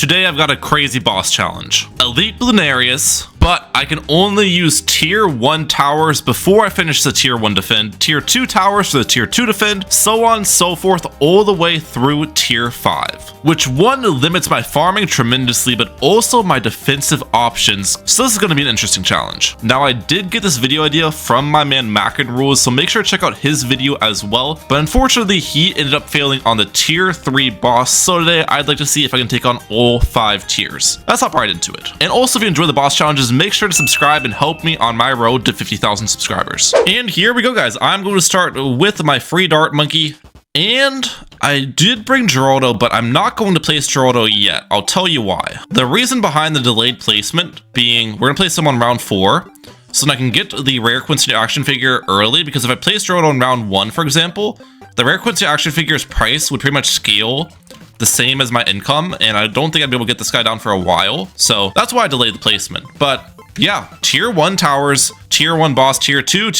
Today I've got a crazy boss challenge. Elite Bloonarius, but I can only use tier 1 towers before I finish the tier 1 defend, tier 2 towers for the tier 2 defend, so on and so forth all the way through tier 5. Which one limits my farming tremendously, but also my defensive options, so this is going to be an interesting challenge. Now I did get this video idea from my man Mackin Rules, so make sure to check out his video as well, but unfortunately he ended up failing on the tier 3 boss, so today I'd like to see if I can take on all 5 tiers. Let's hop right into it. And also if you enjoy the boss challenges, make sure to subscribe and help me on my road to 50,000 subscribers. And here we go guys, I'm going to start with my free dart monkey. And I did bring Geraldo, but I'm not going to place Geraldo yet. I'll tell you why. The reason behind the delayed placement being we're going to place him on round 4, so that I can get the rare Quincy action figure early, because if I place Geraldo in round 1, for example, the rare Quincy action figure's price would pretty much scale the same as my income, and I don't think I'd be able to get this guy down for a while, so that's why I delayed the placement. But yeah, tier 1 towers, tier 1 boss, tier 2,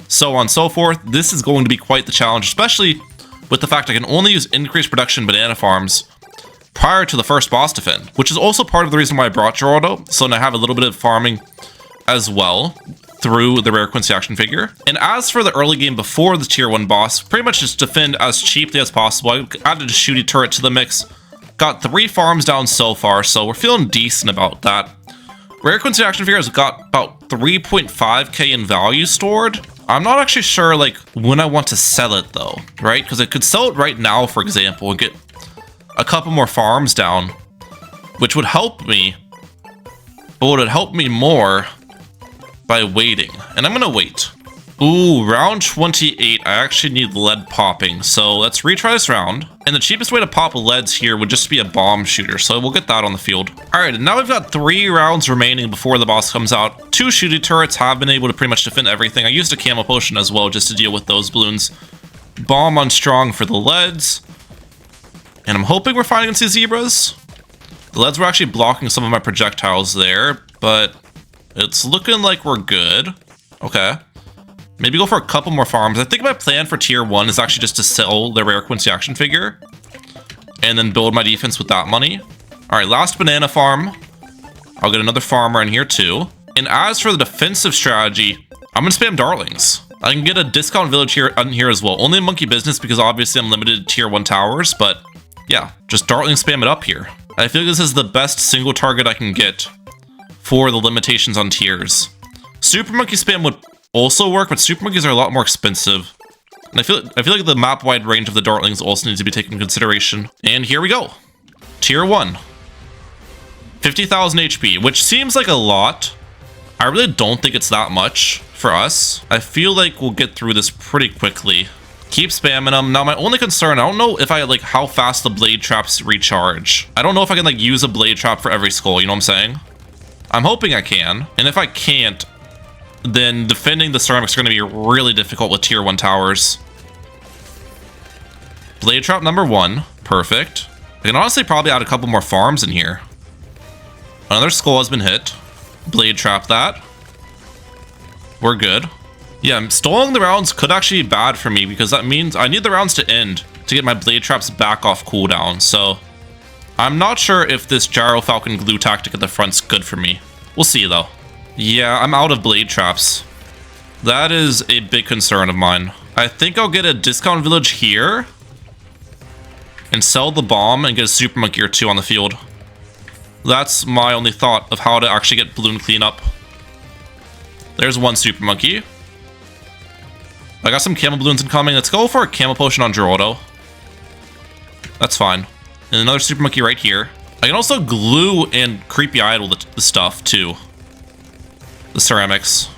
so on and so forth. This is going to be quite the challenge, especially with the fact I can only use increased production banana farms prior to the first boss defend, which is also part of the reason why I brought Geraldo, so now I have a little bit of farming as well through the rare Quincy action figure. And as for the early game before the tier 1 boss, pretty much just defend as cheaply as possible. I added a shooty turret to the mix, got 3 farms down so far, so we're feeling decent about that. Rare Quincy action figure has got about 3.5k in value stored. I'm not actually sure like when I want to sell it though, right? Because I could sell it right now, for example, and get a couple more farms down, which would help me, but would it help me more by waiting? And I'm gonna wait. Ooh, round 28, I actually need lead popping, so let's retry this round. And the cheapest way to pop leads here would just be a bomb shooter, so we'll get that on the field. Alright, and now we've got 3 rounds remaining before the boss comes out. 2 shooty turrets have been able to pretty much defend everything. I used a camo potion as well just to deal with those balloons. Bomb on strong for the leads. And I'm hoping we're fighting against these zebras. The leads were actually blocking some of my projectiles there, but it's looking like we're good. Okay. Maybe go for a couple more farms. I think my plan for tier 1 is actually just to sell the rare Quincy action figure and then build my defense with that money. All right, last banana farm. I'll get another farmer in here too. And as for the defensive strategy, I'm gonna spam darlings. I can get a discount village here in here as well. Only monkey business because obviously I'm limited to tier 1 towers, but yeah, just darling spam it up here. I feel like this is the best single target I can get for the limitations on tiers. Super monkey spam would also work, but super monkeys are a lot more expensive. And I feel like the map wide range of the dartlings also needs to be taken into consideration. And here we go. Tier 1. 50,000 HP, which seems like a lot. I really don't think it's that much for us. I feel like we'll get through this pretty quickly. Keep spamming them. Now my only concern, I don't know if like how fast the blade traps recharge. I don't know if I can like use a blade trap for every skull, you know what I'm saying? I'm hoping I can. And if I can't, then defending the ceramics are going to be really difficult with tier 1 towers. Blade trap number 1. Perfect. I can honestly probably add a couple more farms in here. Another skull has been hit. Blade trap that. We're good. Yeah, stalling the rounds could actually be bad for me because that means I need the rounds to end to get my blade traps back off cooldown. So I'm not sure if this gyro falcon glue tactic at the front's good for me. We'll see though. Yeah, I'm out of blade traps. That is a big concern of mine. I think I'll get a discount village here and sell the bomb and get a super monkey or 2 on the field. That's my only thought of how to actually get balloon cleanup. There's 1 super monkey. I got some camo balloons incoming. Let's go for a camo potion on Geraldo. That's fine. And another super monkey right here. I can also glue and creepy idol the stuff too. The ceramics.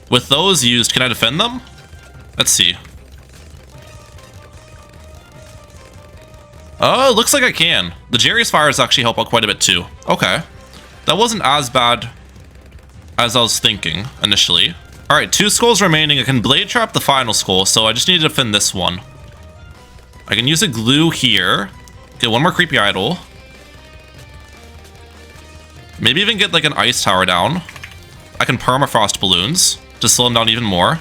With those used, can I defend them? Let's see. Oh, it looks like I can. The Jerry's fires actually help out quite a bit too. Okay. That wasn't as bad as I was thinking initially. All right, 2 skulls remaining. I can blade trap the final skull, so I just need to defend this one. I can use a glue here. Get 1 more creepy idol. Maybe even get like an ice tower down. I can permafrost balloons to slow them down even more.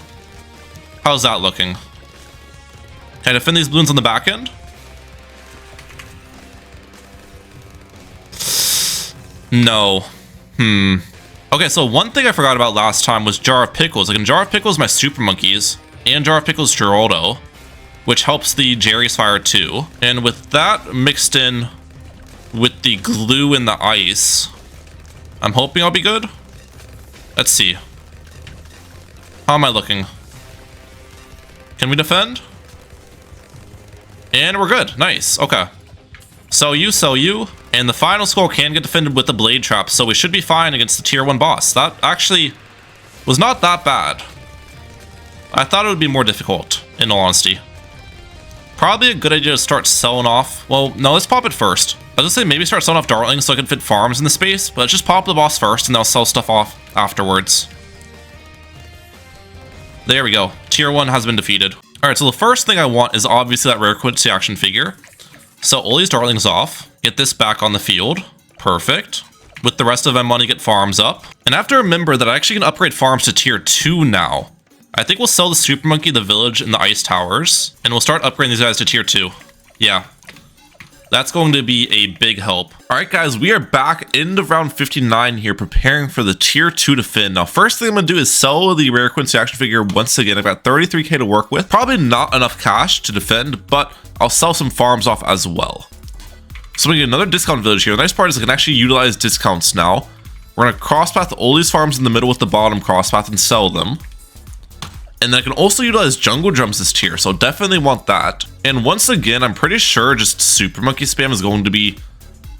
How's that looking? Can I defend these balloons on the back end? No. Okay, so one thing I forgot about last time was Jar of Pickles. Like in Jar of Pickles, my Super Monkeys, and Jar of Pickles Geraldo, which helps the Jerry's Fire too. And with that mixed in with the glue and the ice, I'm hoping I'll be good. Let's see. How am I looking? Can we defend? And we're good. Nice. Okay. So you. And the final skull can get defended with the blade trap, so we should be fine against the tier 1 boss. That actually was not that bad. I thought it would be more difficult, in all honesty. Probably a good idea to start selling off. Well, no, let's pop it first. I was gonna say maybe start selling off Dartlings so I can fit farms in the space, but let's just pop the boss first and then I'll sell stuff off afterwards. There we go. Tier 1 has been defeated. Alright, so the first thing I want is obviously that rare quincy action figure. So all these Dartlings off. Get this back on the field. Perfect. With the rest of my money, get farms up. And I have to remember that I actually can upgrade farms to tier 2 now. I think we'll sell the Super Monkey, the Village, and the Ice Towers. And we'll start upgrading these guys to tier 2. Yeah. That's going to be a big help. Alright guys, we are back into round 59 here, preparing for the tier 2 defend. Now first thing I'm going to do is sell the rare quincy action figure once again. I've got 33k to work with. Probably not enough cash to defend, but I'll sell some farms off as well. So we get another discount village here. The nice part is I can actually utilize discounts now. We're going to crosspath all these farms in the middle with the bottom crosspath and sell them. And then I can also utilize jungle drums this tier, so definitely want that. And once again, I'm pretty sure just Super Monkey spam is going to be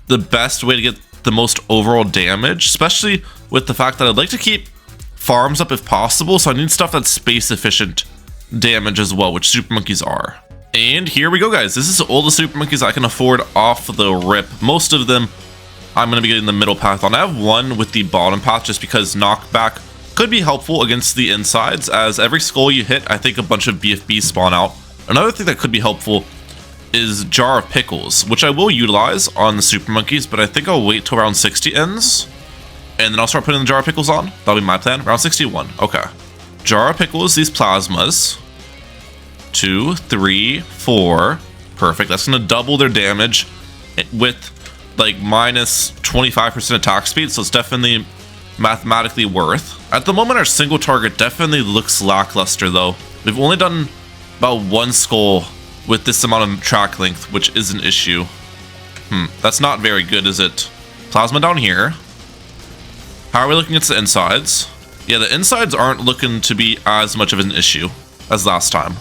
the best way to get the most overall damage, especially with the fact that I'd like to keep farms up if possible, so I need stuff that's space efficient damage as well, which Super Monkeys are. And here we go, guys. This is all the Super Monkeys I can afford off the rip. Most of them I'm going to be getting the middle path on. I have one with the bottom path just because knockback could be helpful against the insides, as every skull you hit, I think a bunch of BFBs spawn out. Another thing that could be helpful is Jar of Pickles, which I will utilize on the Super Monkeys, but I think I'll wait till round 60 ends, and then I'll start putting the Jar of Pickles on. That'll be my plan. Round 61. Okay. Jar of Pickles, these plasmas. 2, 3, 4. Perfect. That's going to double their damage with like minus 25% attack speed, so it's definitely mathematically worth. At the moment, our single target definitely looks lackluster though. We've only done about one skull with this amount of track length, which is an issue. That's not very good, is it? Plasma down here. How are we looking at the insides? Yeah, the insides aren't looking to be as much of an issue as last time.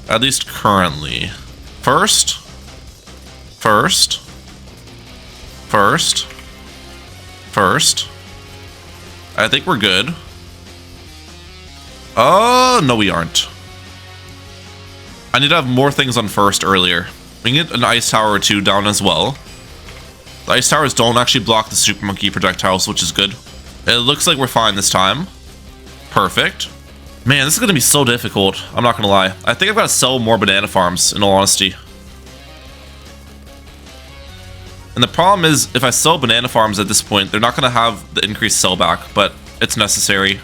At least currently. First. I think we're good. Oh, no we aren't. I need to have more things on first earlier. We can get an ice tower or 2 down as well. The ice towers don't actually block the Super Monkey projectiles, which is good. It looks like we're fine this time. Perfect. Man, this is going to be so difficult. I'm not going to lie. I think I've got to sell more banana farms, in all honesty. And the problem is, if I sell banana farms at this point, they're not going to have the increased sellback, but it's necessary.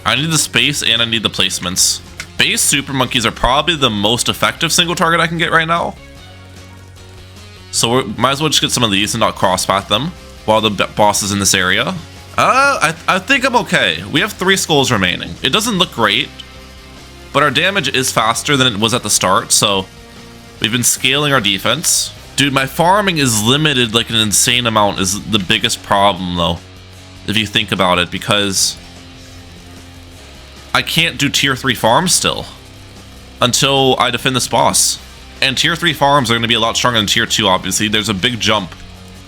I need the space and I need the placements. Base Super Monkeys are probably the most effective single target I can get right now. So we might as well just get some of these and not crosspath them while the boss is in this area. I think I'm okay. We have 3 skulls remaining. It doesn't look great, but our damage is faster than it was at the start, so we've been scaling our defense. Dude, my farming is limited like an insane amount is the biggest problem, though, if you think about it, because I can't do tier 3 farms still until I defend this boss. And tier 3 farms are going to be a lot stronger than tier 2, obviously. There's a big jump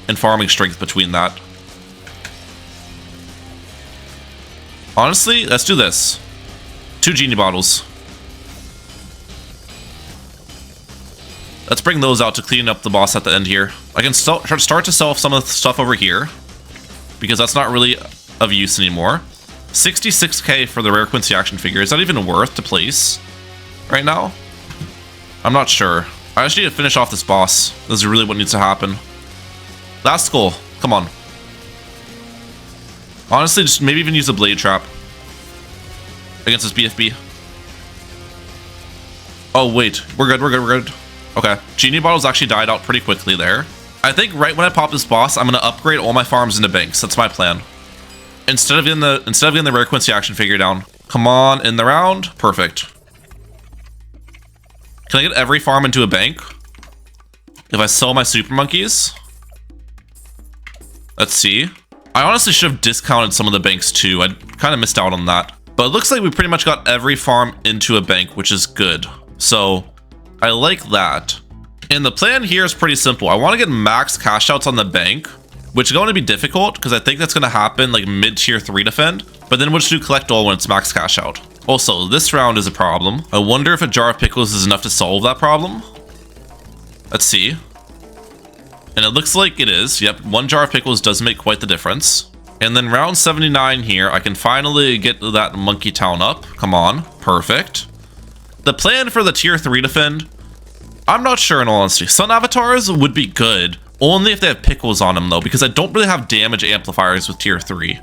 in farming strength between that. Honestly, let's do this. 2 genie bottles. Let's bring those out to clean up the boss at the end here. I can start to sell off some of the stuff over here, because that's not really of use anymore. 66k for the rare quincy action figure. Is that even worth to place right now? I'm not sure. I just need to finish off this boss. This is really what needs to happen. Last skull. Come on. Honestly, just maybe even use a blade trap against this BFB. Oh, wait. We're good, we're good, we're good. Okay. Genie bottles actually died out pretty quickly there. I think right when I pop this boss, I'm going to upgrade all my farms into banks. That's my plan. Instead of getting the rare Quincy action figure down. Come on, in the round. Perfect. Can I get every farm into a bank? If I sell my super monkeys? Let's see. I honestly should have discounted some of the banks too. I kind of missed out on that. But it looks like we pretty much got every farm into a bank, which is good. So I like that. And the plan here is pretty simple. I want to get max cash outs on the bank, which is going to be difficult because I think that's going to happen like mid tier 3 defend. But then we'll just do collect all when it's max cash out. Also, this round is a problem. I wonder if a jar of pickles is enough to solve that problem. Let's see. And it looks like it is. Yep, 1 jar of pickles does make quite the difference. And then round 79 here, I can finally get that monkey town up. Come on. Perfect. The plan for the tier 3 defend, I'm not sure in all honesty. Sun avatars would be good, only if they have pickles on them though, because I don't really have damage amplifiers with tier 3.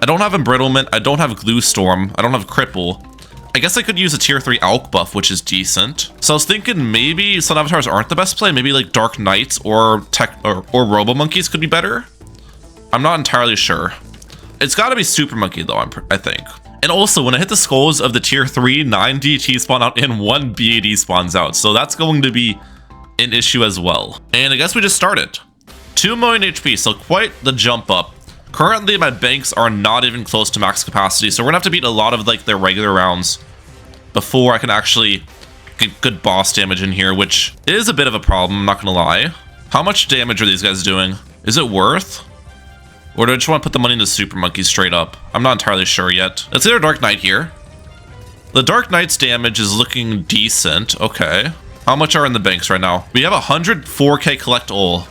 I don't have embrittlement, I don't have glue storm, I don't have cripple. I guess I could use a tier 3 alk buff, which is decent. So I was thinking maybe Sun avatars aren't the best play, maybe like Dark Knights or Robo Monkeys could be better. I'm not entirely sure. It's got to be Super Monkey though, I think. And also, when I hit the skulls of the tier 3, 9 DT spawn out and 1 BAD spawns out. So that's going to be an issue as well. And I guess we just started. 2 million HP, so quite the jump up. Currently, my banks are not even close to max capacity, so we're gonna have to beat a lot of like their regular rounds before I can actually get good boss damage in here, which is a bit of a problem, I'm not gonna lie. How much damage are these guys doing? Is it worth? Or do I just want to put the money into Super Monkey straight up? I'm not entirely sure yet. Let's get our Dark Knight here. The Dark Knight's damage is looking decent. Okay. How much are in the banks right now? We have 104k collect all.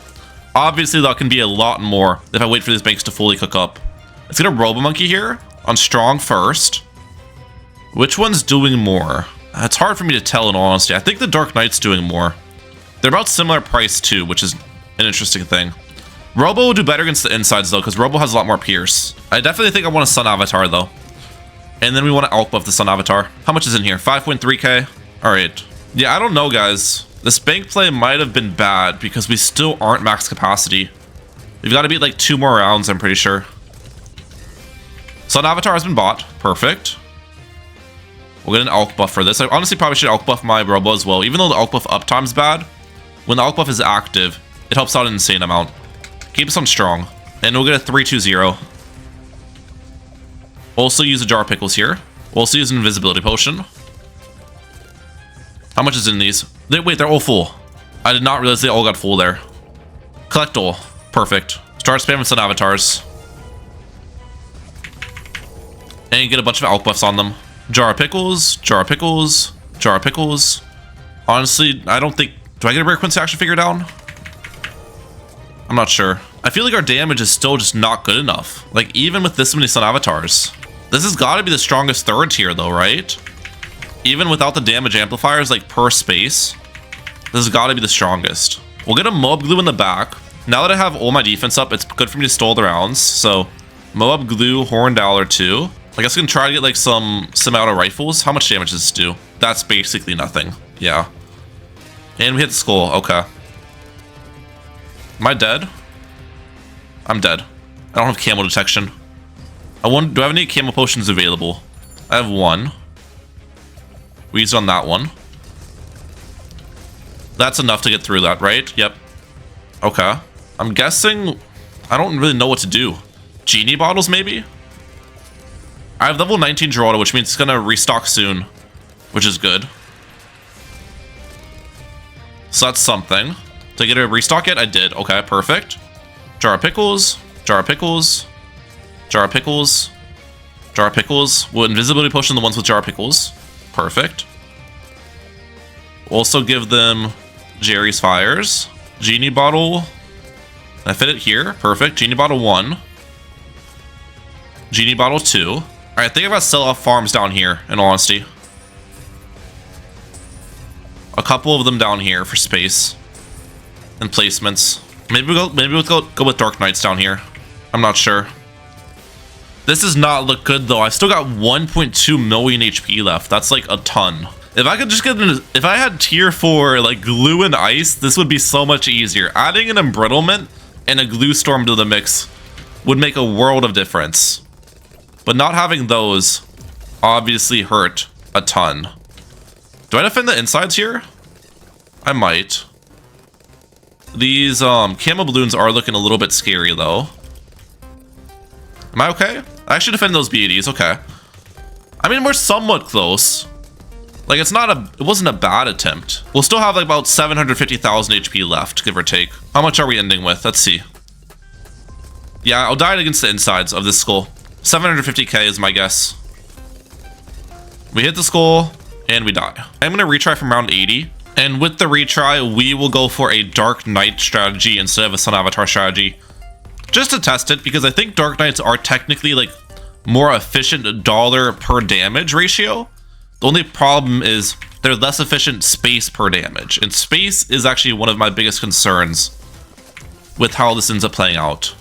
Obviously, that can be a lot more if I wait for these banks to fully cook up. Let's get a Robo Monkey here on strong first. Which one's doing more? It's hard for me to tell in all honesty. I think the Dark Knight's doing more. They're about similar price too, which is an interesting thing. Robo will do better against the insides though, because Robo has a lot more pierce. I definitely think I want a Sun Avatar though. And then we want to alk buff the Sun Avatar. How much is in here? 5.3k? Alright. Yeah, I don't know, guys. This bank play might have been bad because we still aren't max capacity. We've got to beat like 2 more rounds, I'm pretty sure. Sun Avatar has been bought. Perfect. We'll get an alk buff for this. I honestly probably should alk buff my Robo as well. Even though the alk buff uptime's bad, when the alk buff is active, it helps out an insane amount. Keep us on strong. And we'll get a 3-2-0. Also use a jar of pickles here. We'll also use an invisibility potion. How much is in these? Wait, they're all full. I did not realize they all got full there. Collect all. Perfect. Start spamming Sun Avatars. And you get a bunch of alk buffs on them. Jar of pickles, jar of pickles, jar of pickles. Honestly, I don't think... Do I get a rare Quincy action figure down? I'm not sure. I feel like our damage is still just not good enough. Like, even with this many Sun Avatars. This has got to be the strongest 3rd tier, though, right? Even without the damage amplifiers, like, per space. This has got to be the strongest. We'll get a Moab Glue in the back. Now that I have all my defense up, it's good for me to stall the rounds. So, Moab Glue, Horned Owl or 2. I guess I can try to get, like, some semi-auto rifles. How much damage does this do? That's basically nothing. Yeah. And we hit the skull. Okay. Am I dead? I'm dead. I don't have camo detection. Do I have any camo potions available? I have 1. We used it on that one. That's enough to get through that, right? Yep. Okay. I'm guessing... I don't really know what to do. Genie bottles, maybe? I have level 19 Geraldo, which means it's gonna restock soon. Which is good. So that's something. Did I get a restock yet? I did. Okay, perfect. Jar of pickles. Jar of pickles. Jar of pickles. Jar of pickles. We'll invisibility potion the ones with jar of pickles. Perfect. Also give them Jerry's Fires. Genie bottle. I fit it here. Perfect. Genie bottle 1. Genie bottle 2. Alright, I think I've got to sell off farms down here, in all honesty. A couple of them down here for space. And placements. Maybe we'll go with Dark Knights down here. I'm not sure. This does not look good though. I still got 1.2 million HP left. That's like a ton. If I could just get if I had tier 4 like glue and ice, this would be so much easier. Adding an embrittlement and a glue storm to the mix would make a world of difference. But not having those obviously hurt a ton. Do I defend the insides here? I might. These camo balloons are looking a little bit scary though. Am I okay? I actually defend those BADs, okay. I mean, we're somewhat close. Like, it wasn't a bad attempt. We'll still have like about 750,000 HP left, give or take. How much are we ending with? Let's see. Yeah, I'll die against the insides of this skull. 750k is my guess. We hit the skull, and we die. I'm gonna retry from round 80. And with the retry, we will go for a Dark Knight strategy instead of a Sun Avatar strategy. Just to test it, because I think Dark Knights are technically like more efficient dollar per damage ratio. The only problem is they're less efficient space per damage. And space is actually one of my biggest concerns with how this ends up playing out.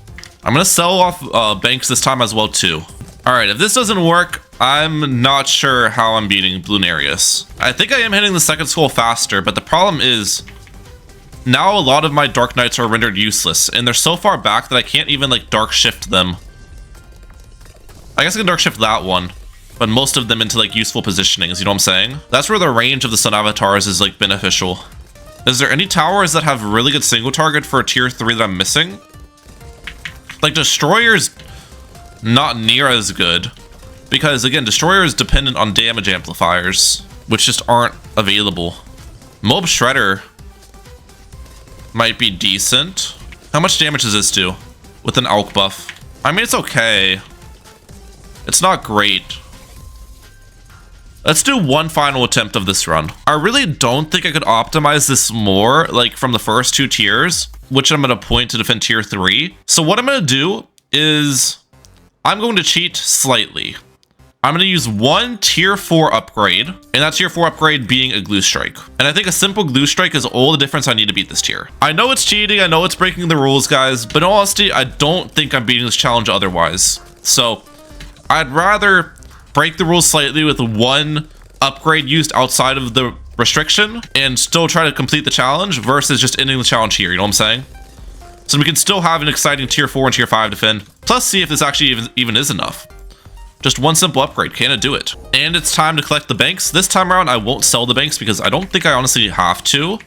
I'm going to sell off banks this time as well too. Alright, if this doesn't work, I'm not sure how I'm beating Bloonarius. I think I am hitting the second skull faster, but the problem is now a lot of my Dark Knights are rendered useless, and they're so far back that I can't even like Dark Shift them. I guess I can Dark Shift that one, but most of them into like useful positionings, you know what I'm saying? That's where the range of the Sun Avatars is like beneficial. Is there any towers that have really good single target for a tier 3 that I'm missing? Like Destroyer's not near as good, because again, Destroyer is dependent on damage amplifiers, which just aren't available. Mob Shredder might be decent. How much damage does this do with an Alk buff? I mean, it's okay. It's not great. Let's do one final attempt of this run. I really don't think I could optimize this more, like from the first 2 tiers, which I'm going to point to defend tier 3. So what I'm going to do is I'm going to cheat slightly. I'm going to use one tier 4 upgrade, and that tier 4 upgrade being a glue strike. And I think a simple glue strike is all the difference I need to beat this tier. I know it's cheating, I know it's breaking the rules, guys, but in all honesty, I don't think I'm beating this challenge otherwise. So I'd rather break the rules slightly with one upgrade used outside of the restriction and still try to complete the challenge versus just ending the challenge here, you know what I'm saying? So we can still have an exciting tier 4 and tier 5 defend, plus see if this actually even is enough. Just one simple upgrade, can it do it? And it's time to collect the banks. This time around, I won't sell the banks because I don't think I honestly have to.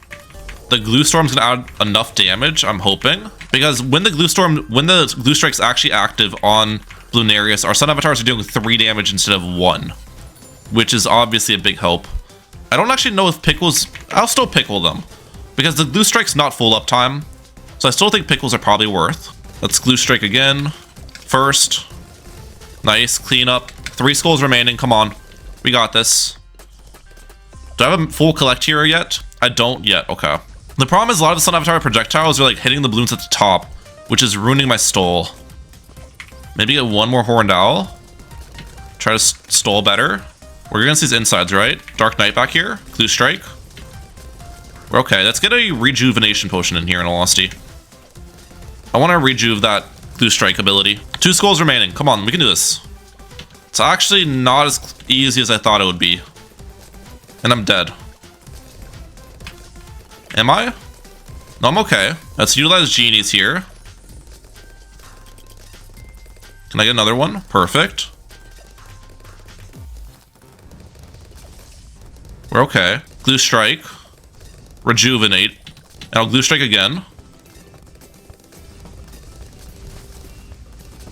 The glue storm's gonna add enough damage, I'm hoping. Because when the glue strike's actually active on Bloonarius, our Sun Avatars are doing 3 damage instead of 1, which is obviously a big help. I don't actually know if pickles, I'll still pickle them because the glue strike's not full uptime. So I still think pickles are probably worth. Let's glue strike again. First. Nice, clean up. 3 skulls remaining, come on. We got this. Do I have a full collect here yet? I don't yet, okay. The problem is a lot of the Sun Avatar projectiles are like hitting the balloons at the top, which is ruining my stall. Maybe get one more Horned Owl. Try to stall better. We're against these insides, right? Dark Knight back here. Glue strike. We're okay. Let's get a rejuvenation potion in here in all honesty. I want to rejuve that glue strike ability. 2 skulls remaining. Come on, we can do this. It's actually not as easy as I thought it would be. And I'm dead. Am I? No, I'm okay. Let's utilize genies here. Can I get another one? Perfect. We're okay. Glue strike. Rejuvenate. And I'll glue strike again.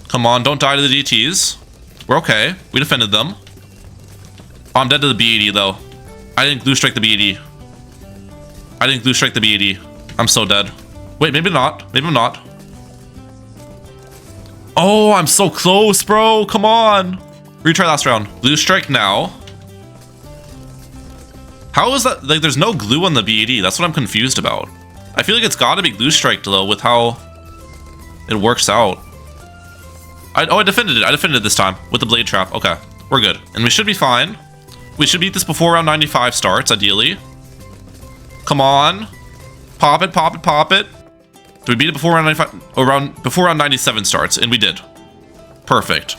Come on, don't die to the DTs. We're okay. We defended them. Oh, I'm dead to the BAD though. I didn't glue strike the BAD. I didn't glue strike the BAD. I'm so dead. Wait, maybe not. Maybe I'm not. Oh, I'm so close, bro. Come on. Retry last round. Glue strike now. How is that? Like, there's no glue on the BAD. That's what I'm confused about. I feel like it's got to be glue striked though with how it works out. I defended it. I defended it this time with the blade trap. Okay, we're good. And we should be fine. We should beat this before round 95 starts, ideally. Come on. Pop it, pop it, pop it. Do we beat it before round 95 or before round 97 starts? And we did. Perfect.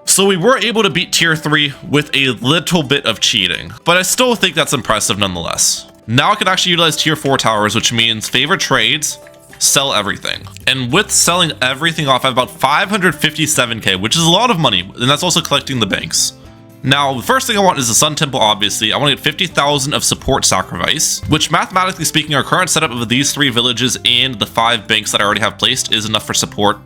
So So we were able to beat tier 3 with a little bit of cheating, but I still think that's impressive nonetheless. Now I can actually utilize tier 4 towers, which means favorite trades, sell everything. And with selling everything off, I have about 557k, which is a lot of money, and that's also collecting the banks. Now, the first thing I want is the Sun Temple, obviously. I want to get 50,000 of support sacrifice, which mathematically speaking, our current setup of these 3 villages and the 5 banks that I already have placed is enough for support.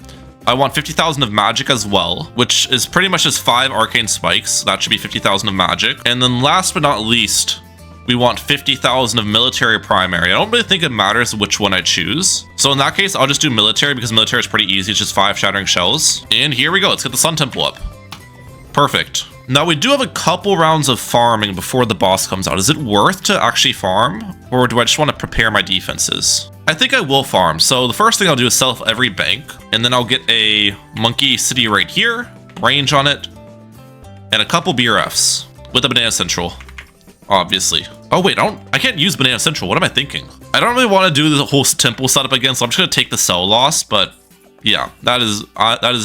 I want 50,000 of magic as well, which is pretty much just 5 arcane spikes. That should be 50,000 of magic. And then last but not least, we want 50,000 of military primary. I don't really think it matters which one I choose. So in that case, I'll just do military because military is pretty easy. It's just 5 shattering shells. And here we go. Let's get the Sun Temple up. Perfect. Now we do have a couple rounds of farming before the boss comes out. Is it worth to actually farm, or do I just want to prepare my defenses? I think I will farm. So the first thing I'll do is sell off every bank, and then I'll get a monkey city right here, range on it, and a couple BRFs with a banana central, obviously. Oh wait, I can't use banana central. What am I thinking? I don't really want to do the whole temple setup again, so I'm just gonna take the sell loss. But yeah, that is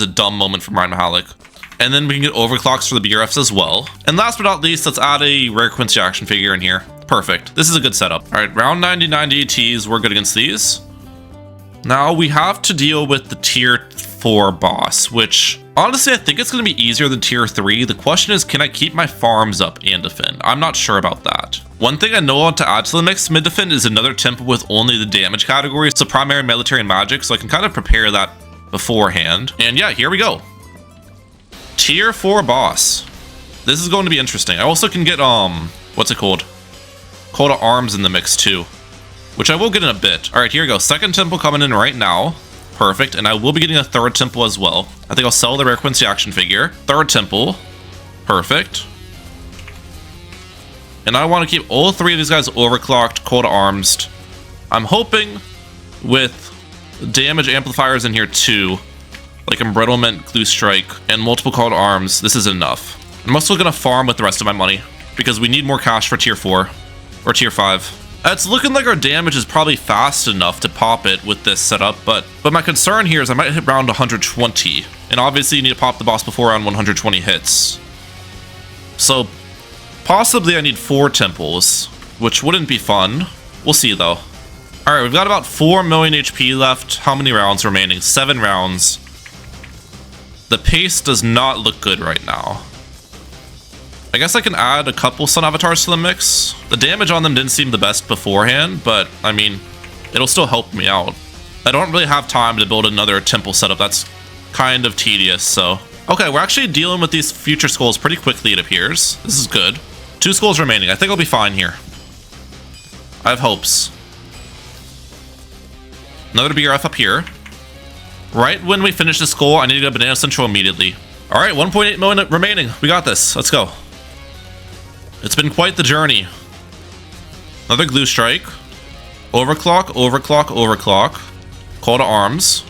a dumb moment from Ryan Mahalik. And then we can get overclocks for the BRFs as well. And last but not least, let's add a rare Quincy action figure in here. Perfect. This is a good setup. All right, round 99 DATs. We're good against these. Now we have to deal with the tier 4 boss, which honestly, I think it's going to be easier than tier 3. The question is, can I keep my farms up and defend? I'm not sure about that. One thing I know I want to add to the mix mid-defend is another temple with only the damage category. So primary, military, and magic. So I can kind of prepare that beforehand. And yeah, here we go. Tier 4 boss. This is going to be interesting. I also can get, what's it called? Coat of Arms in the mix too, which I will get in a bit. All right, here we go. Second temple coming in right now. Perfect. And I will be getting a third temple as well. I think I'll sell the rare Quincy action figure. Third temple. Perfect. And I want to keep all 3 of these guys overclocked, coat of arms. I'm hoping with damage amplifiers in here too, like embrittlement, glue strike, and multiple called arms, this is enough. I'm also gonna farm with the rest of my money because we need more cash for tier 4 or tier 5. It's looking like our damage is probably fast enough to pop it with this setup, but my concern here is I might hit round 120, and obviously you need to pop the boss before around 120 hits. So possibly I need 4 temples, which wouldn't be fun. We'll see though. All right, we've got about 4 million HP left. How many rounds remaining? 7 rounds. The pace does not look good right now. I guess I can add a couple Sun Avatars to the mix. The damage on them didn't seem the best beforehand, but I mean, it'll still help me out. I don't really have time to build another temple setup. That's kind of tedious, so. Okay, we're actually dealing with these future skulls pretty quickly, it appears. This is good. 2 skulls remaining. I think I'll be fine here. I have hopes. Another BRF up here. Right when we finish this goal, I need to get Banana Central immediately. All right, 1.8 million remaining. We got this. Let's go. It's been quite the journey. Another glue strike. Overclock, overclock, overclock. Call to arms.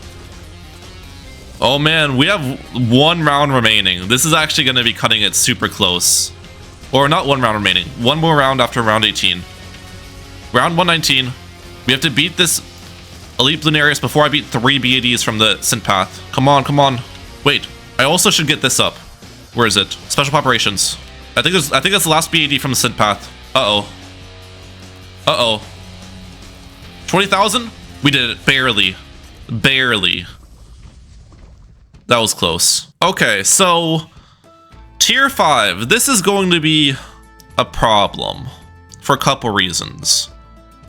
Oh man, we have 1 round remaining. This is actually going to be cutting it super close. Or not 1 round remaining. 1 more round after round 18. Round 119. We have to beat this Elite Bloonarius before I beat 3 BADs from the Synth Path. Come on, come on. Wait, I also should get this up. Where is it? Special Operations. I think that's the last BAD from the Synth Path. Uh-oh. Uh-oh. 20,000? We did it. Barely. Barely. That was close. Okay, so tier 5. This is going to be a problem for a couple reasons.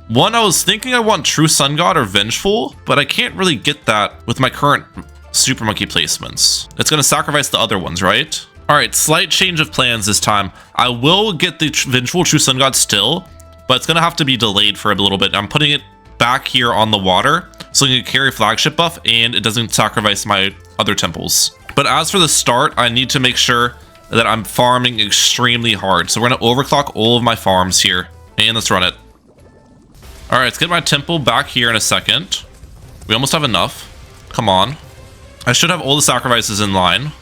One, I was thinking I want True Sun God or Vengeful, but I can't really get that with my current Super Monkey placements. It's going to sacrifice the other ones, right? All right, slight change of plans this time. I will get the Vengeful True Sun God still, but it's going to have to be delayed for a little bit. I'm putting it back here on the water so I can carry flagship buff and it doesn't sacrifice my other temples. But as for the start, I need to make sure that I'm farming extremely hard. So we're going to overclock all of my farms here, and let's run it. All right, let's get my temple back here in a second. We almost have enough. Come on. I should have all the sacrifices in line.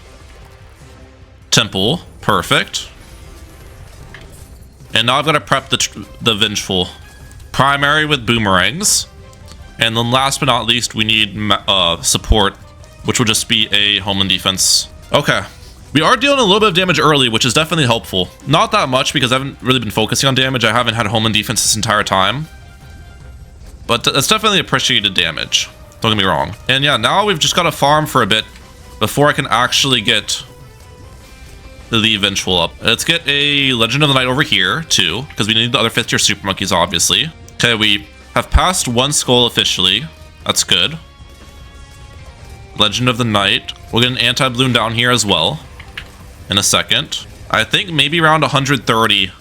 Temple, perfect. And now I've got to prep the Vengeful. Primary with boomerangs. And then last but not least, we need support, which will just be a homeland defense. Okay, We are dealing a little bit of damage early, which is definitely helpful. Not that much because I haven't really been focusing on damage. I haven't had home and defense this entire time. But that's definitely appreciated damage. Don't get me wrong. And yeah, now we've just got to farm for a bit before I can actually get the eventual up. Let's get a Legend of the Night over here too, because we need the other 5th tier super monkeys, obviously. Okay, we have passed 1 skull officially. That's good. Legend of the Night. We'll get an anti-bloon down here as well in a second. I think maybe around 130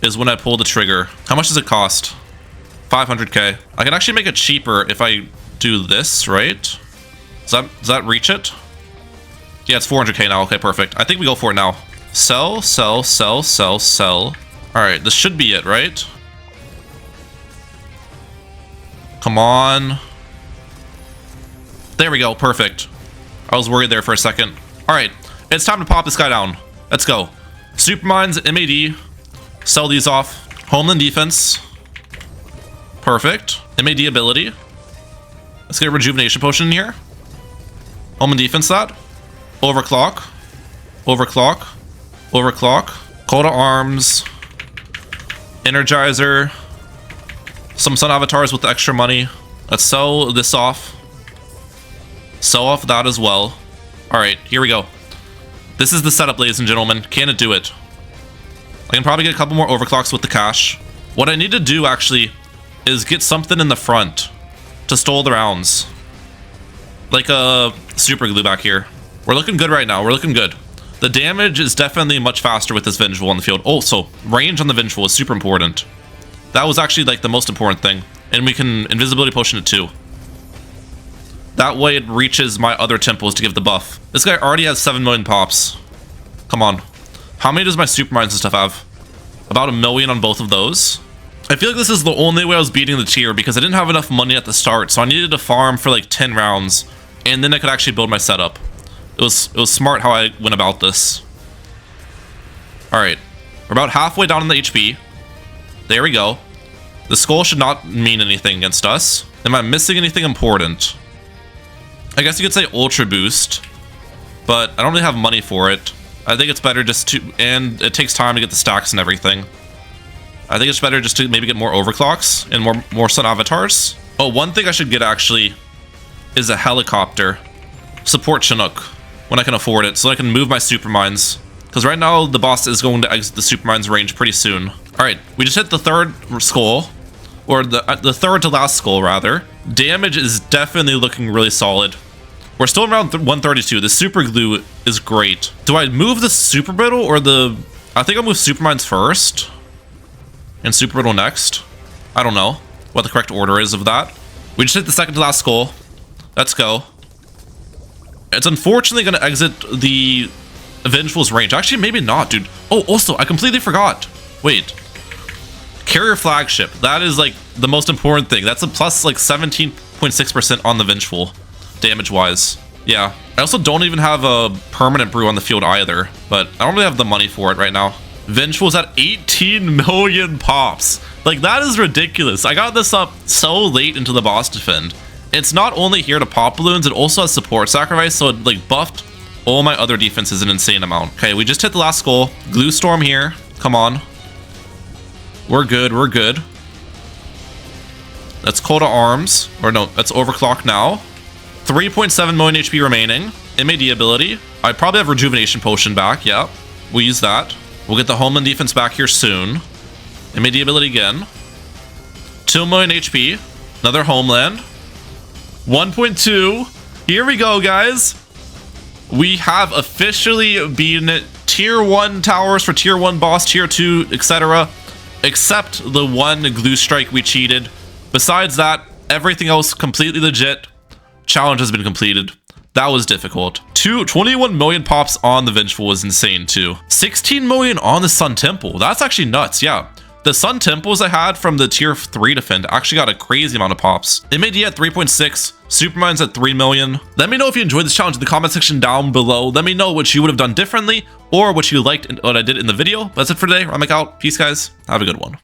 is when I pull the trigger. How much does it cost? 500k. I can actually make it cheaper if I do this, right? Does that reach it? Yeah, it's 400k now. Okay, perfect. I think we go for it now. Sell, sell, sell, sell, sell. All right, this should be it, right? Come on. There we go. Perfect. I was worried there for a second. All right, it's time to pop this guy down. Let's go. Supermines, MAD. Sell these off. Homeland defense. Perfect. MAD ability. Let's get a rejuvenation potion in here. Home and defense that. Overclock. Overclock. Overclock. Call to arms. Energizer. Some sun avatars with extra money. Let's sell this off. Sell off that as well. Alright, here we go. This is the setup, ladies and gentlemen. Can it do it? I can probably get a couple more overclocks with the cash. What I need to do, actually, is get something in the front to stall the rounds. Like a super glue back here. We're looking good right now. We're looking good. The damage is definitely much faster with this Vengeful on the field. Also, range on the Vengeful is super important. That was actually like the most important thing. And we can invisibility potion it too. That way it reaches my other temples to give the buff. This guy already has 7 million pops. Come on. How many does my Supermines and stuff have? About 1 million on both of those. I feel like this is the only way I was beating the tier because I didn't have enough money at the start. So I needed to farm for like 10 rounds. And then I could actually build my setup. It was smart how I went about this. Alright. We're about halfway down in the HP. There we go. The skull should not mean anything against us. Am I missing anything important? I guess you could say Ultra Boost. But I don't really have money for it. I think it's better just to... And it takes time to get the stacks and everything. I think it's better just to maybe get more overclocks and more sun avatars. Oh, one thing I should get actually is a helicopter. Support Chinook when I can afford it, so I can move my Supermines. Because right now the boss is going to exit the Supermines range pretty soon. Alright, we just hit the 3rd skull. Or the 3rd to last skull, rather. Damage is definitely looking really solid. We're still around 132. The super glue is great. Do I move the super brittle or the... I think I'll move Supermines first. And super brittle next. I don't know what the correct order is of that. We just hit the 2nd to last skull. Let's go. It's unfortunately going to exit the Vengeful's range. Actually, maybe not, dude. Oh, also, I completely forgot. Wait. Carrier flagship. That is, like, the most important thing. That's a plus, like, 17.6% on the Vengeful, damage-wise. Yeah. I also don't even have a permanent brew on the field either, but I don't really have the money for it right now. Vengeful's at 18 million pops. Like, that is ridiculous. I got this up so late into the boss defend. It's not only here to pop balloons, it also has support sacrifice, so it, like, buffed all my other defenses an insane amount. Okay, we just hit the last skull. Glue Storm here. Come on. We're good, we're good. Let's call to arms. Or no, let's overclock now. 3.7 million HP remaining. MAD ability. I probably have rejuvenation potion back, yeah. We'll use that. We'll get the homeland defense back here soon. MAD ability again. 2 million HP. Another homeland. 1.2. Here we go, guys. We have officially beaten it. Tier 1 towers for Tier 1 boss, Tier 2, etc. Except the one glue strike we cheated. Besides that, everything else completely legit. Challenge has been completed. That was difficult. 21 million pops on the Vengeful was insane too. 16 million on the Sun Temple. That's actually nuts, yeah. The Sun Temples I had from the Tier 3 defend actually got a crazy amount of pops. MAD at 3.6, Supermines at 3 million. Let me know if you enjoyed this challenge in the comment section down below. Let me know what you would have done differently or what you liked and what I did in the video. That's it for today. I'm out. Peace, guys. Have a good one.